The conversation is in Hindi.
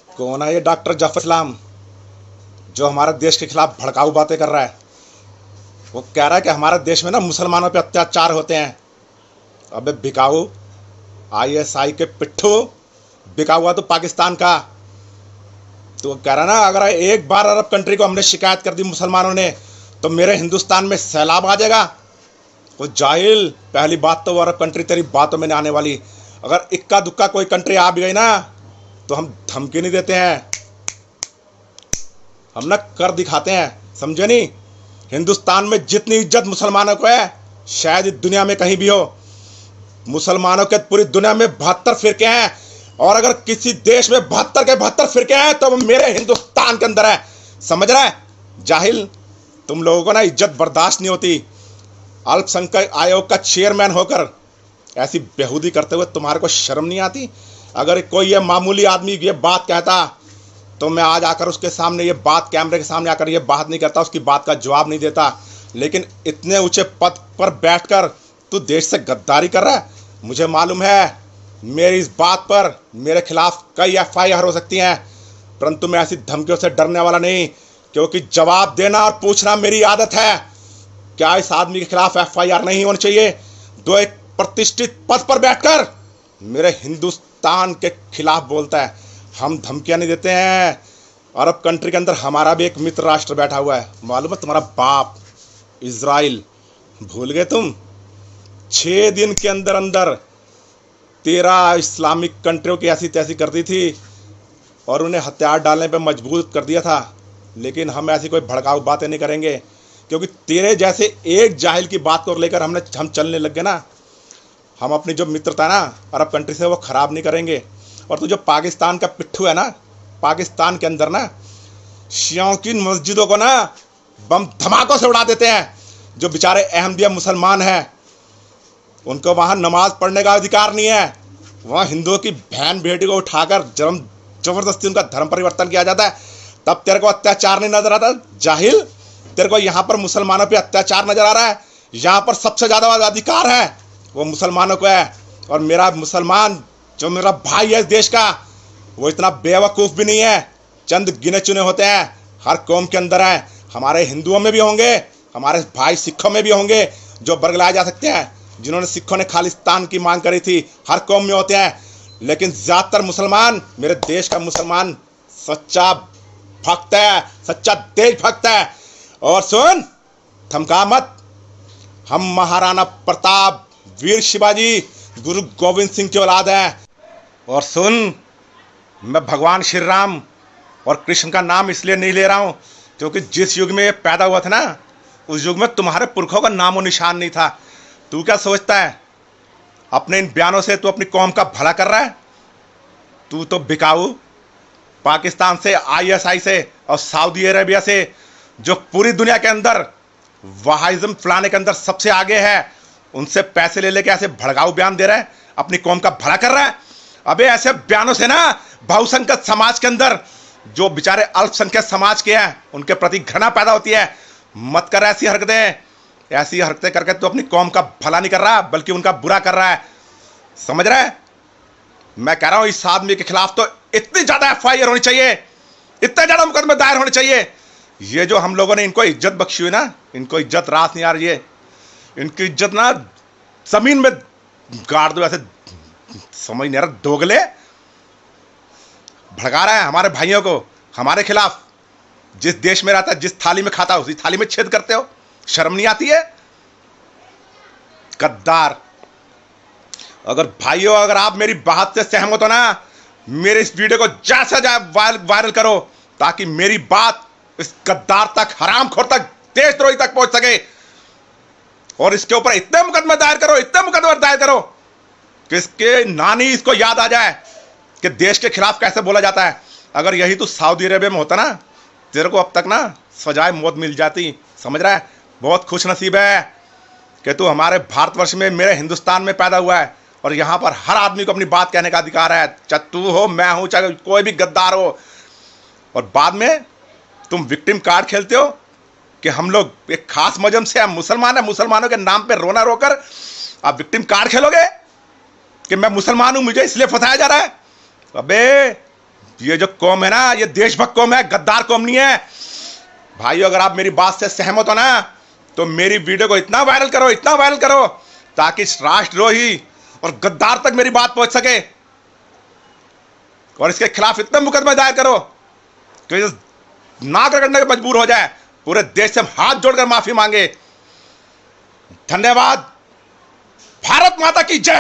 कौन है ये डॉक्टर जाफर इस्लाम जो हमारे देश के खिलाफ भड़काऊ बातें कर रहा है? वो कह रहा है कि हमारे देश में ना मुसलमानों पे अत्याचार होते हैं। अबे बिकाऊ, आईएसआई के पिट्ठू, बिका हुआ तो पाकिस्तान का। तो कह रहा ना, अगर एक बार अरब कंट्री को हमने शिकायत कर दी मुसलमानों ने तो मेरे हिंदुस्तान में सैलाब आ जाएगा। वो जाहिल, पहली बात तो वो अरब कंट्री तेरी बातों में नहीं आने वाली। अगर इक्का दुक्का कोई कंट्री आ भी गई ना तो हम धमकी नहीं देते हैं, हम ना कर दिखाते हैं, समझे नहीं? हिंदुस्तान में जितनी इज्जत मुसलमानों को है शायद इस दुनिया में कहीं भी हो। मुसलमानों के पूरी दुनिया में 72 फिरके हैं, और अगर किसी देश में 72 के 72 फिरके हैं तो वो मेरे हिंदुस्तान के अंदर है। समझ रहा है जाहिल? तुम लोगों को ना इज्जत बर्दाश्त नहीं होती। अल्पसंख्यक आयोग का चेयरमैन होकर ऐसी बेहूदी करते हुए तुम्हारे को शर्म नहीं आती? अगर कोई ये मामूली आदमी ये बात कहता तो मैं आज आकर उसके सामने ये बात, कैमरे के सामने आकर ये बात नहीं करता, उसकी बात का जवाब नहीं देता। लेकिन इतने ऊंचे पद पर बैठकर तू देश से गद्दारी कर रहा है। मुझे मालूम है मेरी इस बात पर मेरे खिलाफ कई एफआईआर हो सकती हैं, परंतु मैं ऐसी धमकियों से डरने वाला नहीं, क्योंकि जवाब देना और पूछना मेरी आदत है। क्या इस आदमी के खिलाफ एफआईआर नहीं होनी चाहिए जो एक प्रतिष्ठित पद पर बैठकर मेरे हिंदुस्तान के खिलाफ बोलता है? हम धमकियां नहीं देते हैं। अरब कंट्री के अंदर हमारा भी एक मित्र राष्ट्र बैठा हुआ है, मालूम है? तुम्हारा बाप इजराइल। भूल गए तुम? 6 दिन के अंदर अंदर 13 इस्लामिक कंट्रियों की ऐसी तैसी कर दी थी और उन्हें हथियार डालने पर मजबूर कर दिया था। लेकिन हम ऐसी कोई भड़काऊ बातें नहीं करेंगे, क्योंकि तेरे जैसे एक जाहिल की बात को लेकर हम चलने लग गए ना। हम अपनी जो मित्रता ना अरब कंट्री से वो ख़राब नहीं करेंगे। और तू जो पाकिस्तान का पिट्ठू है ना, पाकिस्तान के अंदर ना शियों की मस्जिदों को ना बम धमाकों से उड़ा देते हैं। जो बेचारे अहमदिया मुसलमान हैं उनको वहाँ नमाज पढ़ने का अधिकार नहीं है। वहाँ हिंदुओं की बहन बेटी को उठाकर जबरदस्ती उनका धर्म परिवर्तन किया जाता है। तब तेरे को अत्याचार नहीं नजर आता जाहिल? तेरे को यहाँ पर मुसलमानों पे अत्याचार नजर आ रहा है। यहाँ पर सबसे ज़्यादा अधिकार है वो मुसलमानों को है। और मेरा मुसलमान जो मेरा भाई है इस देश का, वो इतना बेवकूफ़ भी नहीं है। चंद गिने चुने होते हैं, हर कौम के अंदर हैं। हमारे हिंदुओं में भी होंगे, हमारे भाई सिखों में भी होंगे जो बरगलाए जा सकते हैं, जिन्होंने सिखों ने खालिस्तान की मांग करी थी। हर कौम में होते हैं, लेकिन ज़्यादातर मुसलमान, मेरे देश का मुसलमान सच्चा भक्त है, सच्चा देशभक्त है। और सुन, थमका मत। हम महाराणा प्रताप, वीर शिवाजी, गुरु गोविंद सिंह की औलाद हैं। और सुन, मैं भगवान श्री राम और कृष्ण का नाम इसलिए नहीं ले रहा हूँ क्योंकि जिस युग में ये पैदा हुआ था ना, उस युग में तुम्हारे पुरखों का नामो निशान नहीं था। तू क्या सोचता है अपने इन बयानों से तू अपनी कौम का भला कर रहा है? तू तो बिकाऊ, पाकिस्तान से, आईएसआई से और सऊदी अरेबिया से, जो पूरी दुनिया के अंदर वहाइज्म फैलाने के अंदर सबसे आगे है, उनसे पैसे ले लेके ऐसे भड़काऊ बयान दे रहा है, अपनी कौम का भला कर रहा है। अबे ऐसे बयानों से ना बहुसंख्यक समाज के अंदर जो बेचारे अल्पसंख्यक समाज के हैं उनके प्रति घृणा पैदा होती है। मत कर ऐसी हरकतें। ऐसी हरकतें करके तो अपनी कौम का भला नहीं कर रहा बल्कि उनका बुरा कर रहा है। समझ रहा है? मैं कह रहा हूं इस आदमी के खिलाफ तो इतनी ज्यादा एफआईआर होनी चाहिए, इतने ज्यादा मुकदमे दायर होने चाहिए। ये जो हम लोगों ने इनको इज्जत बख्शी हुई ना, इनको इज्जत रास नहीं आ रही है। इनकी इज्जत ना जमीन में गाड़ दो। ऐसे समझ नहीं आ रहा, दोगले भड़का रहा है हमारे भाइयों को हमारे खिलाफ। जिस देश में रहता है, जिस थाली में खाता है उसी थाली में छेद करते हो। शर्म नहीं आती है? गद्दार। अगर भाइयों, अगर आप मेरी बात से सहमत हो ना, मेरे इस वीडियो को जैसा वायरल करो ताकि मेरी बात इस गद्दार तक, हरामखोर तक, देशद्रोही तक पहुंच सके। और इसके ऊपर इतने मुकदमे दायर करो, इतने मुकदमे दायर करो कि इसके नानी इसको याद आ जाए कि देश के खिलाफ कैसे बोला जाता है। अगर यही तो सऊदी अरेबिया में होता ना, तेरे को अब तक ना सजाए मौत मिल जाती। समझ रहा है? बहुत खुश नसीब है कि तू हमारे भारतवर्ष में, मेरे हिंदुस्तान में पैदा हुआ है। और यहाँ पर हर आदमी को अपनी बात कहने का अधिकार है, चाहे तू हो, मैं हूँ, चाहे कोई भी गद्दार हो। और बाद में तुम विक्टिम कार्ड खेलते हो कि हम लोग एक खास मजहब से, हम मुसलमान हैं, मुसलमानों के नाम पे रोना रोकर आप विक्टिम कार्ड खेलोगे कि मैं मुसलमान हूं, मुझे इसलिए फंसाया जा रहा है। अबे ये जो कौम है ना, ये देशभक्त कौम है, गद्दार कौम नहीं है। भाइयों, अगर आप मेरी बात से सहमत हो ना, तो मेरी वीडियो को इतना वायरल करो, इतना वायरल करो, ताकि राष्ट्रद्रोही और गद्दार तक मेरी बात पहुंच सके, और इसके खिलाफ इतना मुकदमा दायर करो कि नाक रगड़ने के मजबूर हो जाए, पूरे देश से हम हाथ जोड़कर माफी मांगे। धन्यवाद। भारत माता की जय।